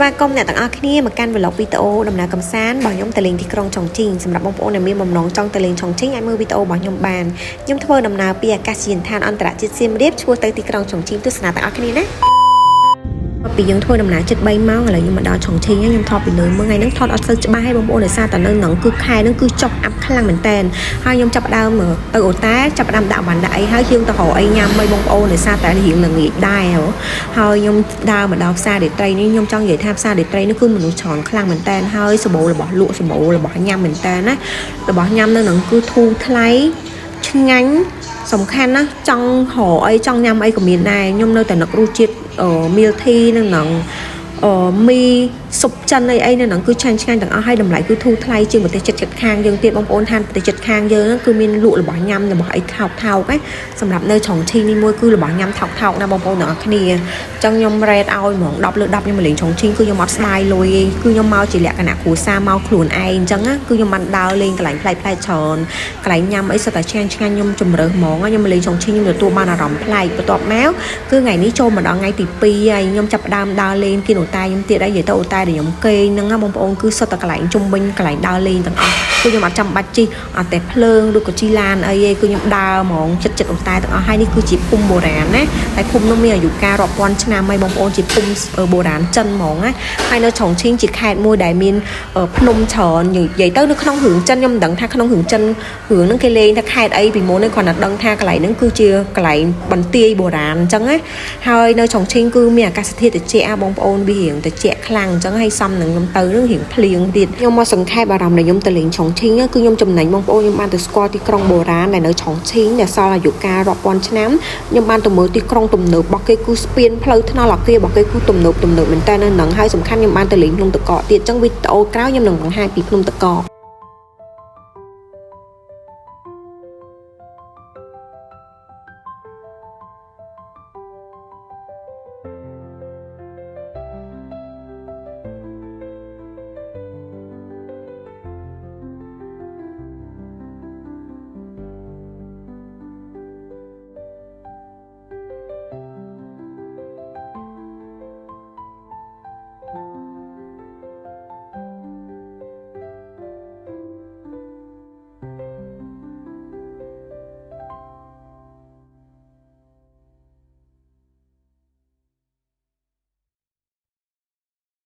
và côngអ្នកទាំងអស់គ្នាមកកាន់ vlog វីដេអូដំណើរកំសាន្តរបស់ខ្ញុំទៅលេងទីក្រុងចុងជីងសម្រាប់បងប្អូនដែលមានបំណងចង់ទៅលេងចុងជីងអាចមើលវីដេអូរបស់ខ្ញុំបានខ្ញុំធ្វើដំណើរពីអាកាសយានដ្ឋានអន្តរជាតិសៀមរាបឆ្ពោះទៅទីក្រុងចុងជីងទស្សនាទាំងអស់គ្នាណាពីយើងធ្វើដំណើរជិត3ម៉ោងឥឡូវខ្ញុំមកដល់ចុងជីងខ្ញុំថតពីលើមើលថ្ងៃហ្នឹងថតអត់សូវច្បាស់ទេបងប្អូនដោយសារតែនៅហ្នឹងគឺខែហ្នឹងគឺចុះអាប់ខ្លាំងមែនតើហើយខ្ញុំចាប់ដើមទៅអូតាចាប់ដើមដាក់បានដាក់អីហើយយើងទៅរកអីញ៉ាំអីបងប្អូនដោយសារតែរៀងល្ងាចដែរហើយខ្ញុំដើរមកដល់ផ្សាររាត្រីនេះខ្ញុំចង់និយាយថាផ្សាររាត្រីនេះគឺមនុស្សច្រើនខ្លាំងមែនតើហើយសម្បូររបស់លក់សម្បូររបស់ញ៉ាំមែនតើណារបស់ញ៉ាំនៅហ្នឹងគឺធូរថ្លៃឆ្ងាញ់សំខាន់ណាចង់រកអីចង់ញ៉ាំអីក៏មានដែរខ្ញុំនៅតែនឹករសជាតិមីលធីនឹងមីស៊ុបចិនអីនៅហ្នឹងគឺឆ្ងាញ់ទាំងអស់ហើយតម្លៃគឺធូរថ្លៃជាងប្រទេសជិតខាងយើងទៀតបងប្អូនថាប្រទេសជិតខាងយើងគឺមានលក់របស់ញ៉ាំរបស់អីថោកណាសម្រាប់នៅឆុងឈីនេះមួយគឺរបស់ញ៉ាំថោកណាបងប្អូនទាំងអស់គ្នាអញ្ចឹងខ្ញុំរ៉េតឲ្យហ្មង10 លើ 10ខ្ញុំមកលេងឆុងឈីគឺខ្ញុំអត់ស្ដាយលុយទេគឺខ្ញុំមកជាលក្ខណៈគ្រួសារមកខ្លួនឯងអញ្ចឹងគឺខ្ញុំបានដើរលេងកន្លែងប្លែកច្រើនកន្លែងញ៉ាំអីសុទ្ធតែឆ្ងាញ់ខ្ញុំជំរើសហ្មងខ្ញុំមកលេងឆុងឈីខ្ញុំទទួលបានអារម្មណ៍ប្លែកបន្ទាប់មកគឺថ្ងៃនេះចូលមកដល់ថ្ងៃទី2ហើយខ្ញុំចាប់ដើមដើរលេងគីណូតាខ្ញុំទៀតហើយនិយាយទៅអូតាដែលខ្ញុំគេហ្នឹងបងប្អូនគឺសុទ្ធតែកន្លែងជុំវិញកន្លែងដើរលេងទាំងអស់គឺខ្ញុំអត់ចាំបាច់ជិះអត់តែភ្លើងឬក៏ជិះឡានអីទេគឺខ្ញុំដើរហ្មងចិត្តអូតាទាំងអស់ហើយនេះគឺជាភូមិបុរាណណាតែភូមិនោះមានអាយុកាលរាប់ពាន់ឆ្នាំហើយបងប្អូនជាភូមិបុរាណចិនហ្មងណាហើយនៅឆុងឈីងជាខេត្តមួយដែលមានភ្នំច្រើននិយាយទៅនៅក្នុងរឿងចិនខ្ញុំមិនដឹងថាក្នុងរឿងចិនរឿងហ្នឹងគេលេងថាខេត្តអីពីមុននេះគ្រាន់តែដឹងថាកន្លែងហ្នឹងគឺជាកន្លែងបន្ទាយបុរាណអញ្ចឹងណាហើយនៅឆុងឈីងគឺមានអាកាសធាតុត្រជាក់បងប្អូនវារៀងត្រជាក់ខ្លាំងអញ្ចឹងហើយសំនឹងខ្ញុំទៅនឹងរៀងភ្លៀងទៀតខ្ញុំមកសង្ខេបអារម្មណ៍ដែលខ្ញុំទៅលេងឆុងឈីងគឺខ្ញុំចំណេញបងប្អូនខ្ញុំបានទៅស្គាល់ទីក្រុងបុរាណដែលនៅឆុងឈីងដែលសល់អាយុកាលរាប់ពាន់ឆ្នាំខ្ញុំបានទៅមើលទីក្រុងទំនើបរបស់គេគឺស្ពានផ្លូវថ្នល់អាគាររបស់គេគឺទំនើបមែនតើនៅហ្នឹងហើយសំខាន់ខ្ញុំបានទៅលេងភ្នំតកកទៀតអញ្ចឹងវីដេអូក្រោយខ្ញុំនឹងបង្ហាញពីភ្នំតកក